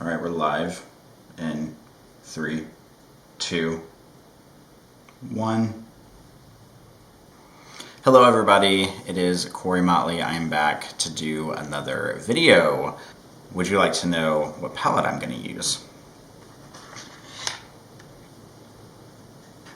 All right, we're live in 3, 2, 1. Hello everybody, it is Corey Motley. I am back to do another video. Would you like to know what palette I'm going to use?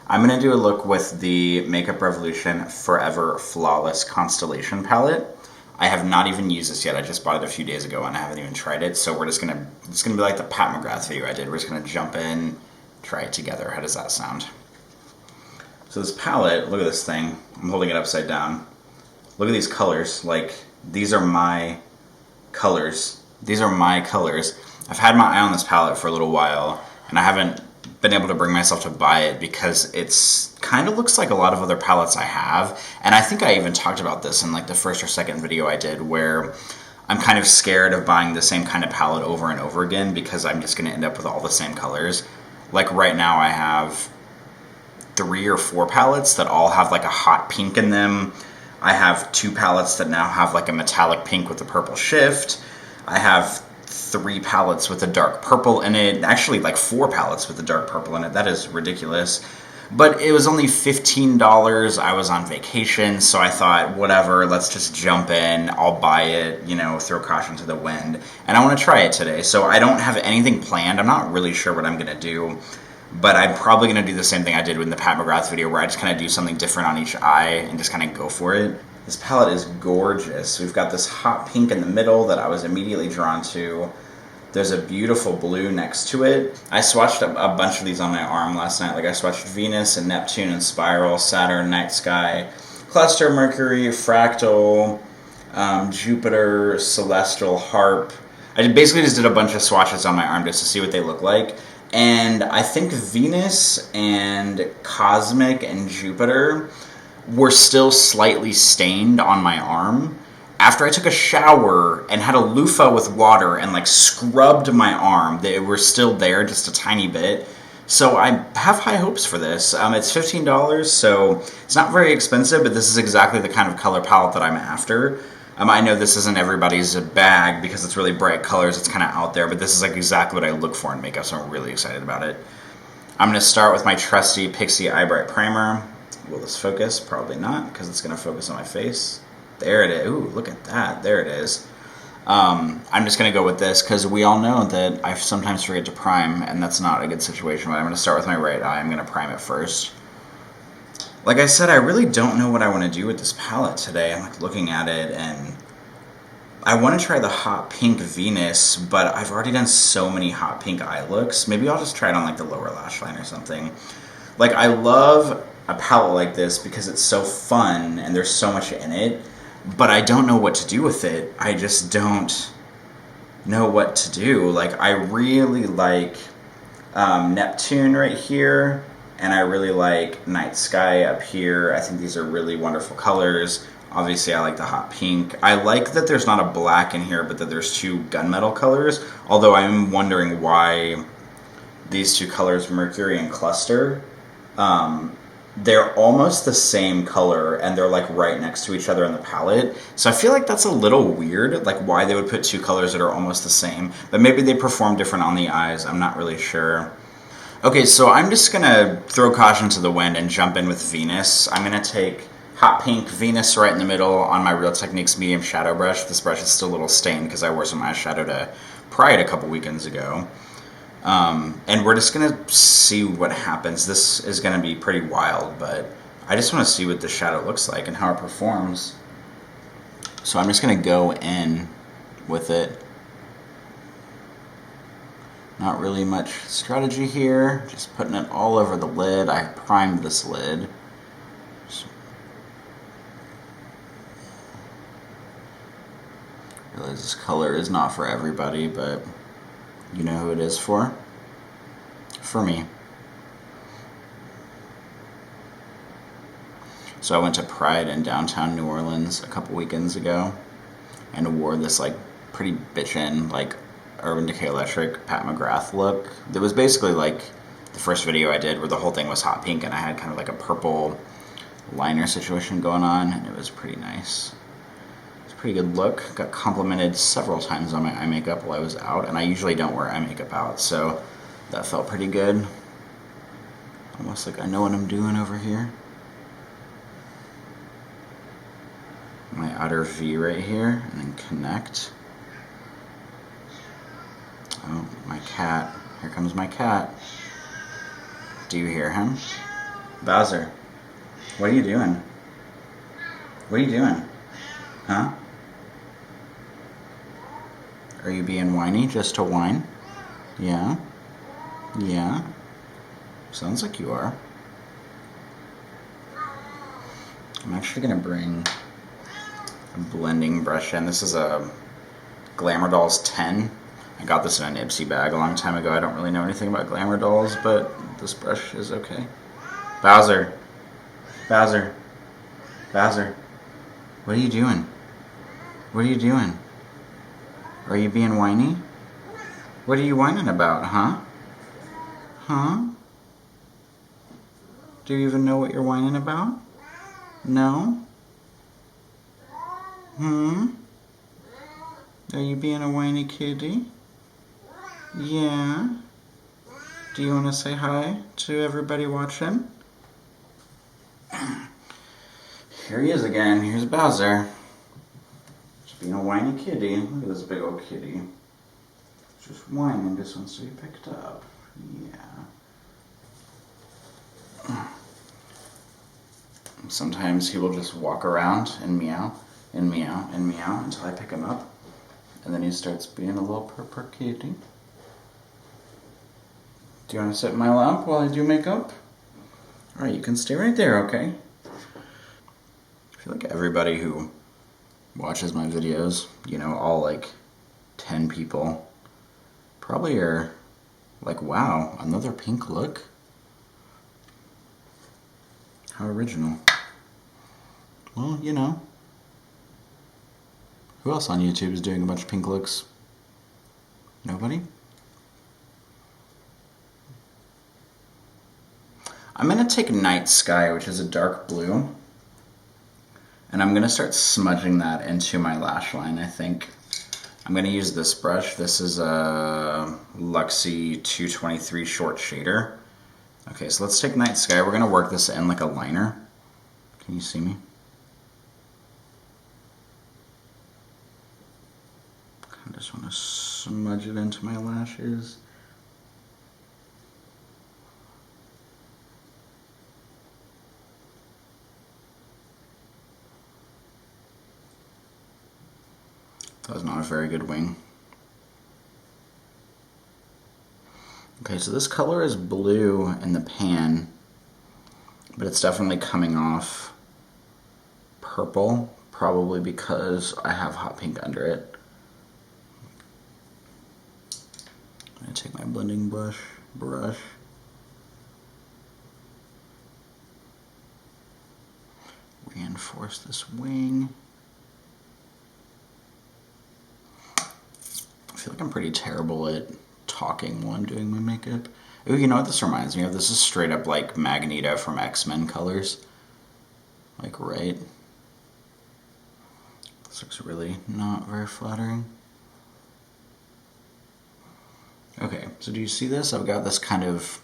I'm going to do a look with the Makeup Revolution Forever Flawless Constellation palette. I have not even used this yet. I just bought it a few days ago and I haven't even tried it. So it's gonna be like the Pat McGrath video I did. We're just gonna jump in, try it together. How does that sound? So this palette, look at this thing. I'm holding it upside down. Look at these colors. Like, these are my colors. These are my colors. I've had my eye on this palette for a little while and I haven't been able to bring myself to buy it because it's kind of looks like a lot of other palettes I have, and I think I even talked about this in like the first or second video I did, where I'm kind of scared of buying the same kind of palette over and over again because I'm just going to end up with all the same colors. Like right now I have 3 or 4 palettes that all have like a hot pink in them. I have 2 palettes that now have like a metallic pink with a purple shift. I have 3 palettes with a dark purple in it. Actually, like 4 palettes with a dark purple in it. That is ridiculous. But it was only $15. I was on vacation, so I thought, whatever, let's just jump in. I'll buy it, you know, throw caution to the wind. And I want to try it today. So I don't have anything planned. I'm not really sure what I'm going to do. But I'm probably going to do the same thing I did with the Pat McGrath video, where I just kind of do something different on each eye and just kind of go for it. This palette is gorgeous. We've got this hot pink in the middle that I was immediately drawn to. There's a beautiful blue next to it. I swatched a bunch of these on my arm last night. Like I swatched Venus and Neptune and Spiral, Saturn, Night Sky, Cluster, Mercury, Fractal, Jupiter, Celestial, Harp. I basically just did a bunch of swatches on my arm just to see what they look like. And I think Venus and Cosmic and Jupiter were still slightly stained on my arm. After I took a shower and had a loofah with water and like scrubbed my arm, they were still there just a tiny bit. So I have high hopes for this. It's $15, so it's not very expensive, but this is exactly the kind of color palette that I'm after. I know this isn't everybody's bag because it's really bright colors, it's kind of out there, but this is like exactly what I look for in makeup, so I'm really excited about it. I'm going to start with my trusty Pixi Eye Bright Primer. Will this focus? Probably not, because it's going to focus on my face. There it is. Ooh, look at that. There it is. I'm just going to go with this, because we all know that I sometimes forget to prime, and that's not a good situation. But I'm going to start with my right eye. I'm going to prime it first. Like I said, I really don't know what I want to do with this palette today. I'm like looking at it, and I want to try the hot pink Venus, but I've already done so many hot pink eye looks. Maybe I'll just try it on like the lower lash line or something. Like, I love a palette like this because it's so fun and there's so much in it, but I don't know what to do with it. I just don't know what to do. Like, I really like Neptune right here, and I really like Night Sky up here. I think these are really wonderful colors. Obviously, I like the hot pink. I like that there's not a black in here, but that there's 2 gunmetal colors, although I'm wondering why these 2 colors, Mercury and Cluster, they're almost the same color, and they're like right next to each other in the palette. So I feel like that's a little weird, like why they would put 2 colors that are almost the same. But maybe they perform different on the eyes. I'm not really sure. Okay, so I'm just going to throw caution to the wind and jump in with Venus. I'm going to take hot pink Venus right in the middle on my Real Techniques medium shadow brush. This brush is still a little stained because I wore some eyeshadow to Pride a couple weekends ago. And we're just going to see what happens. This is going to be pretty wild, but I just want to see what the shadow looks like and how it performs. So I'm just going to go in with it. Not really much strategy here, just putting it all over the lid. I primed this lid. I realize this color is not for everybody, but you know who it is for? For me. So I went to Pride in downtown New Orleans a couple weekends ago and wore this like pretty bitchin' like Urban Decay Electric Pat McGrath look. It was basically like the first video I did where the whole thing was hot pink and I had kind of like a purple liner situation going on, and it was pretty nice. pretty good look. Got complimented several times on my eye makeup while I was out, and I usually don't wear eye makeup out, so that felt pretty good. Almost like I know what I'm doing over here. My outer V right here, and then connect. Oh, my cat. Here comes my cat. Do you hear him? Bowser, what are you doing? What are you doing? Huh? Are you being whiny just to whine? Yeah? Yeah? Sounds like you are. I'm actually going to bring a blending brush in. This is a Glamour Dolls 10. I got this in an Ipsy bag a long time ago. I don't really know anything about Glamour Dolls, but this brush is okay. Bowser. Bowser. Bowser. What are you doing? What are you doing? Are you being whiny? What are you whining about, huh? Huh? Do you even know what you're whining about? No? Are you being a whiny kitty? Yeah? Do you want to say hi to everybody watching? Here he is again. Here's Bowser. Just being a whiny kitty. Look at this big old kitty. Just whining, just wants to be picked up. Yeah. Sometimes he will just walk around and meow, and meow, and meow until I pick him up. And then he starts being a little purr kitty. Do you want to sit in my lap while I do makeup? Alright, you can stay right there, okay? I feel like everybody who watches my videos, you know, all like 10 people, probably are like, wow, another pink look? How original. Well, you know. Who else on YouTube is doing a bunch of pink looks? Nobody? I'm going to take Night Sky, which is a dark blue, and I'm going to start smudging that into my lash line, I think. I'm going to use this brush. This is a Luxie 223 short shader. Okay, so let's take Night Sky. We're going to work this in like a liner. Can you see me? I just want to smudge it into my lashes. That was not a very good wing. Okay, so this color is blue in the pan, but it's definitely coming off purple, probably because I have hot pink under it. I'm going to take my blending brush, reinforce this wing. I feel like I'm pretty terrible at talking while I'm doing my makeup. Ooh, you know what this reminds me of? This is straight up like Magneto from X-Men colors. Like, right? This looks really not very flattering. Okay, so do you see this? I've got this kind of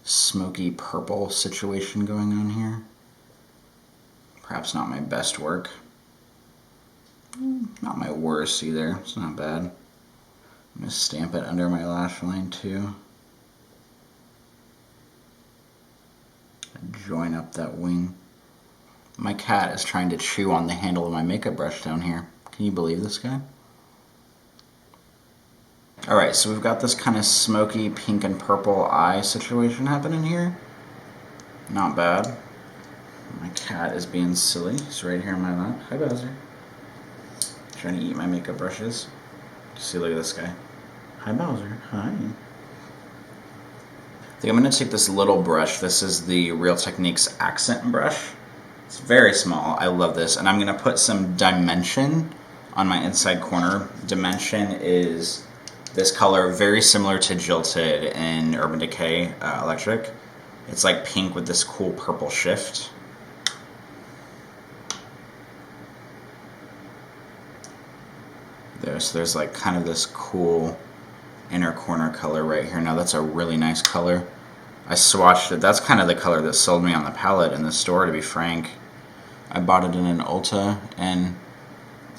smoky purple situation going on here. Perhaps not my best work. Not my worst either. It's not bad. I'm going to stamp it under my lash line too. Join up that wing. My cat is trying to chew on the handle of my makeup brush down here. Can you believe this guy? Alright, so we've got this kind of smoky pink and purple eye situation happening here. Not bad. My cat is being silly. He's right here in my lap. Hi, Bowser. Trying to eat my makeup brushes. See, look at this guy. Hi, Bowser. Hi. I think I'm going to take this little brush. This is the Real Techniques accent brush. It's very small. I love this. And I'm going to put some dimension on my inside corner. Dimension is this color, very similar to Jilted in Urban Decay Electric. It's like pink with this cool purple shift. there. So there's like kind of this cool inner corner color right here. Now that's a really nice color. I swatched it. That's kind of the color that sold me on the palette in the store, to be frank. I bought it in an Ulta, and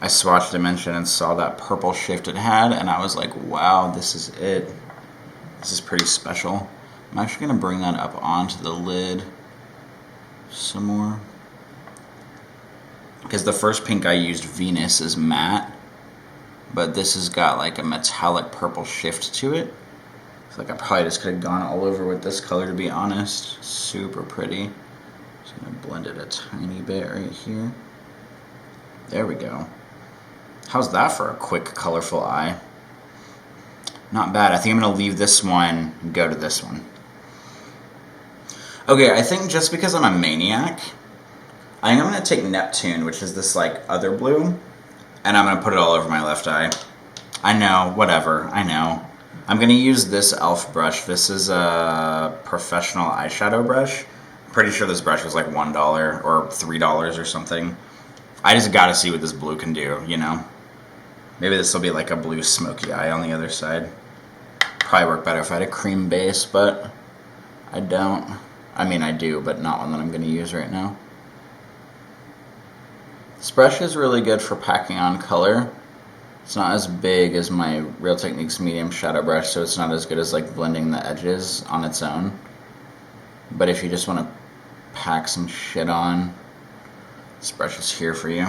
I swatched Dimension and saw that purple shift it had, and I was like, wow, this is it. This is pretty special. I'm actually going to bring that up onto the lid some more. Because the first pink I used, Venus, is matte, but this has got like a metallic purple shift to it. I feel like I probably just could have gone all over with this color, to be honest. Super pretty. Just going to blend it a tiny bit right here. There we go. How's that for a quick, colorful eye? Not bad. I think I'm going to leave this one and go to this one. Okay, I think just because I'm a maniac, I think I'm going to take Neptune, which is this like other blue, and I'm going to put it all over my left eye. I know, whatever, I know. I'm going to use this E.L.F. brush. This is a professional eyeshadow brush. I'm pretty sure this brush was like $1 or $3 or something. I just got to see what this blue can do, you know? Maybe this will be like a blue smoky eye on the other side. Probably work better if I had a cream base, but I don't. I mean, I do, but not one that I'm going to use right now. This brush is really good for packing on color. It's not as big as my Real Techniques medium shadow brush, so it's not as good as like blending the edges on its own. But if you just want to pack some shit on, this brush is here for you.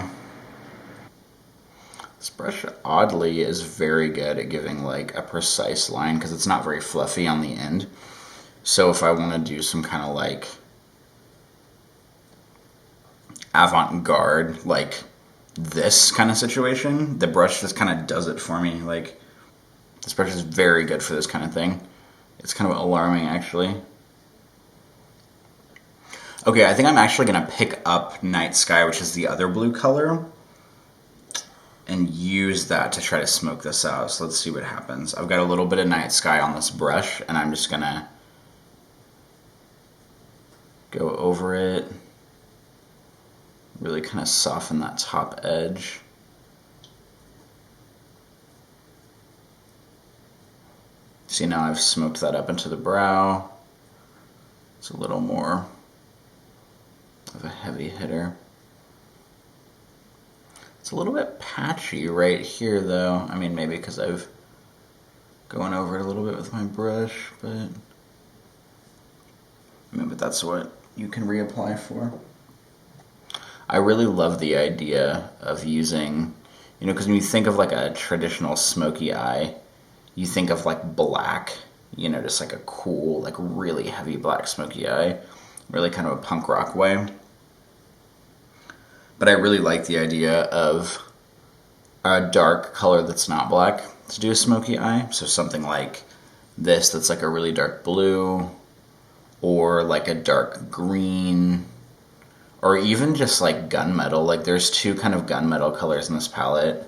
This brush, oddly, is very good at giving like a precise line because it's not very fluffy on the end. So if I want to do some kind of like avant-garde, like this kind of situation, the brush just kind of does it for me. Like, this brush is very good for this kind of thing. It's kind of alarming, actually. Okay, I think I'm actually going to pick up Night Sky, which is the other blue color, and use that to try to smoke this out. So let's see what happens. I've got a little bit of Night Sky on this brush, and I'm just going to go over it. Really kind of soften that top edge. See, now I've smoked that up into the brow. It's a little more of a heavy hitter. It's a little bit patchy right here, though. I mean, maybe because I've gone over it a little bit with my brush, but that's what you can reapply for. I really love the idea of using, you know, because when you think of like a traditional smoky eye, you think of like black, you know, just like a cool, like really heavy black smoky eye, really kind of a punk rock way. But I really like the idea of a dark color that's not black to do a smoky eye. So something like this that's like a really dark blue, or like a dark green, or even just like gunmetal. Like there's two kind of gunmetal colors in this palette.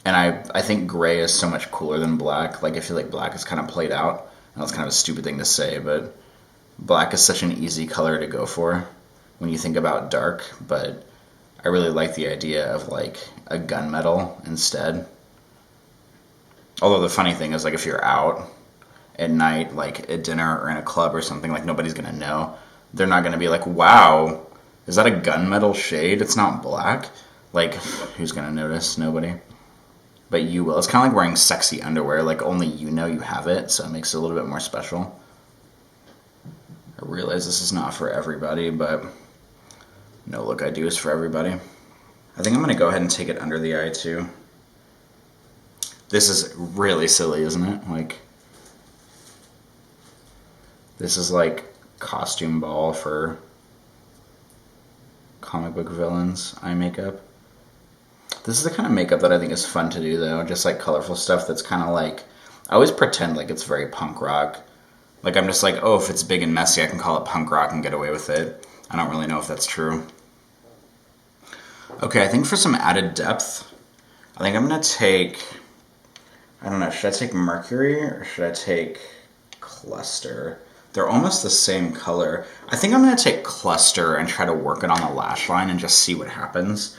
And I think gray is so much cooler than black. Like I feel like black is kind of played out. And that's kind of a stupid thing to say, but black is such an easy color to go for when you think about dark. But I really like the idea of like a gunmetal instead. Although the funny thing is, like if you're out at night, like at dinner or in a club or something, like nobody's gonna know. They're not gonna be like, wow, is that a gunmetal shade? It's not black. Like, who's gonna notice? Nobody. But you will. It's kind of like wearing sexy underwear. Like only you know you have it, so it makes it a little bit more special. I realize this is not for everybody, but no look I do is for everybody. I think I'm gonna go ahead and take it under the eye too. This is really silly, isn't it? Like, this is like costume ball for comic book villains eye makeup. This is the kind of makeup that I think is fun to do, though. Just like colorful stuff that's kind of like, I always pretend like it's very punk rock. Like I'm just like, oh, if it's big and messy, I can call it punk rock and get away with it. I don't really know if that's true. Okay, I think for some added depth, I think I'm gonna take, I don't know, should I take Mercury or should I take Cluster? They're almost the same color. I think I'm gonna take Cluster and try to work it on the lash line and just see what happens.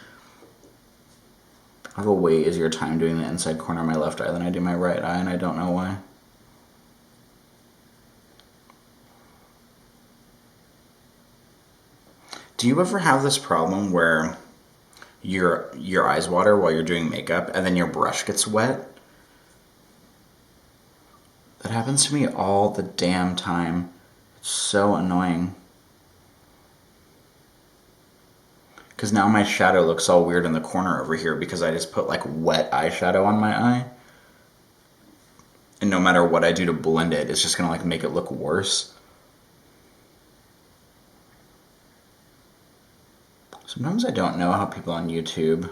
I have a way easier time doing the inside corner of my left eye than I do my right eye, and I don't know why. Do you ever have this problem where your eyes water while you're doing makeup and then your brush gets wet? That happens to me all the damn time. It's so annoying. Because now my shadow looks all weird in the corner over here because I just put like wet eyeshadow on my eye. And no matter what I do to blend it, it's just gonna like make it look worse. Sometimes I don't know how people on YouTube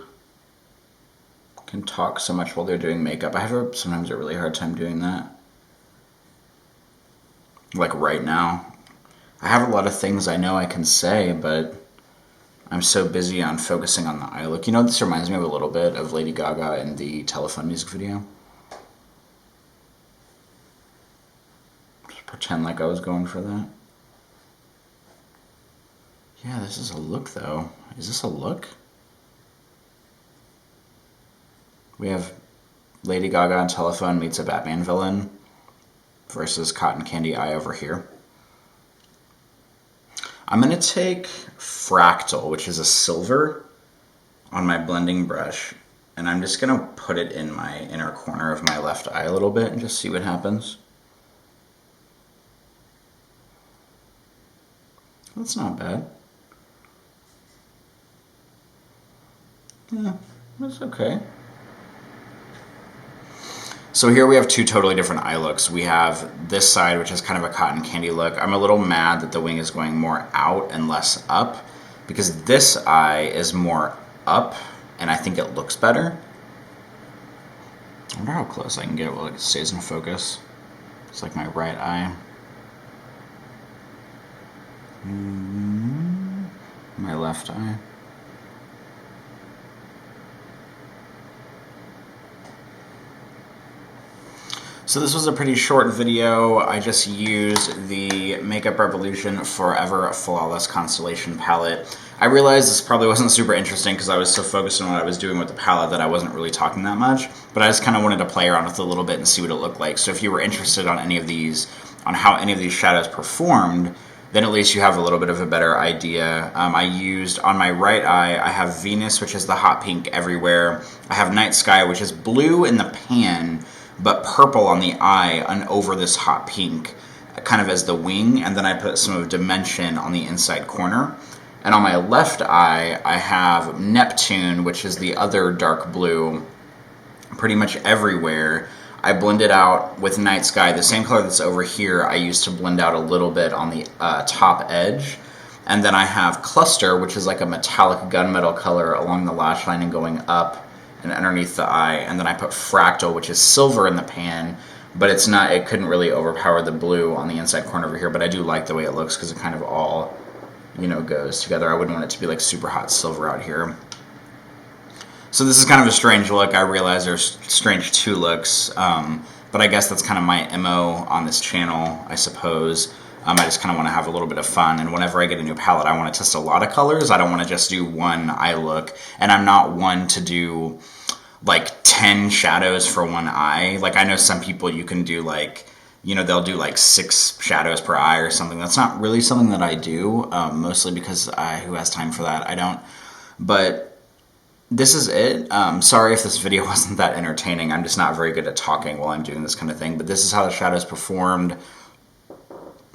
can talk so much while they're doing makeup. I have sometimes a really hard time doing that. Like right now. I have a lot of things I know I can say, but I'm so busy on focusing on the eye look. You know, this reminds me of a little bit of Lady Gaga in the Telephone music video. Just pretend like I was going for that. Yeah, this is a look, though. Is this a look? We have Lady Gaga on Telephone meets a Batman villain versus Cotton Candy Eye over here. I'm going to take Fractal, which is a silver, on my blending brush, and I'm just going to put it in my inner corner of my left eye a little bit and just see what happens. That's not bad. Yeah, that's okay. So here we have two totally different eye looks. We have this side, which is kind of a cotton candy look. I'm a little mad that the wing is going more out and less up, because this eye is more up, and I think it looks better. I wonder how close I can get it while it stays in focus. It's like my right eye. My left eye. So this was a pretty short video. I just used the Makeup Revolution Forever Flawless Constellation palette. I realized this probably wasn't super interesting because I was so focused on what I was doing with the palette that I wasn't really talking that much, but I just kind of wanted to play around with it a little bit and see what it looked like. So if you were interested on any of these, on how any of these shadows performed, then at least you have a little bit of a better idea. I used, on my right eye, I have Venus, which is the hot pink everywhere. I have Night Sky, which is blue in the pan, but purple on the eye and over this hot pink, kind of as the wing, and then I put some of Dimension on the inside corner. And on my left eye, I have Neptune, which is the other dark blue, pretty much everywhere. I blended out with Night Sky, the same color that's over here, I used to blend out a little bit on the top edge. And then I have Cluster, which is like a metallic gunmetal color along the lash line and going up and underneath the eye, and then I put Fractal, which is silver in the pan, but it's not, it couldn't really overpower the blue on the inside corner over here, but I do like the way it looks because it kind of all, you know, goes together. I wouldn't want it to be like super hot silver out here. So this is kind of a strange look. I realize there's strange two looks, but I guess that's kind of my MO on this channel, I suppose. I just kind of want to have a little bit of fun, and whenever I get a new palette, I want to test a lot of colors. I don't want to just do one eye look, and I'm not one to do like 10 shadows for one eye. Like I know some people you can do like, you know, they'll do like 6 shadows per eye or something. That's not really something that I do, mostly because who has time for that? I don't. But this is it. Sorry if this video wasn't that entertaining. I'm just not very good at talking while I'm doing this kind of thing, but this is how the shadows performed.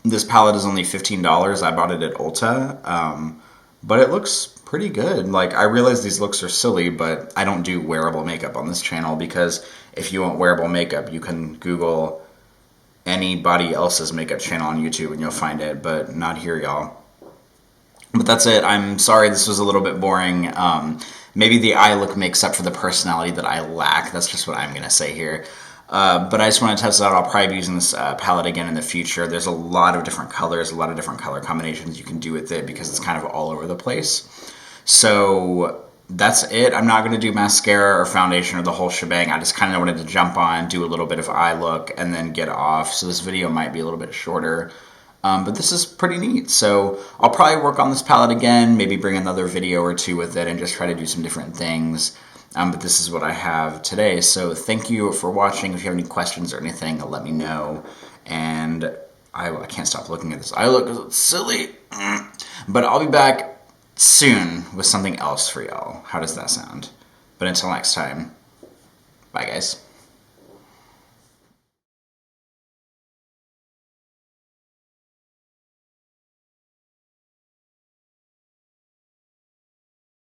This palette is only $15. I bought it at Ulta, but it looks pretty good. Like, I realize these looks are silly, but I don't do wearable makeup on this channel, because if you want wearable makeup, you can Google anybody else's makeup channel on YouTube and you'll find it, but not here, y'all. But that's it. I'm sorry this was a little bit boring. Maybe the eye look makes up for the personality that I lack. That's just what I'm going to say here. But I just want to test it out. I'll probably be using this palette again in the future. There's a lot of different colors, a lot of different color combinations you can do with it because it's kind of all over the place. So that's it. I'm not going to do mascara or foundation or the whole shebang. I just kind of wanted to jump on, do a little bit of eye look, and then get off. So this video might be a little bit shorter. But this is pretty neat. So I'll probably work on this palette again, maybe bring another video or two with it and just try to do some different things. But this is what I have today. So thank you for watching. If you have any questions or anything, let me know. And I can't stop looking at this. I look silly. But I'll be back soon with something else for y'all. How does that sound? But until next time, bye guys.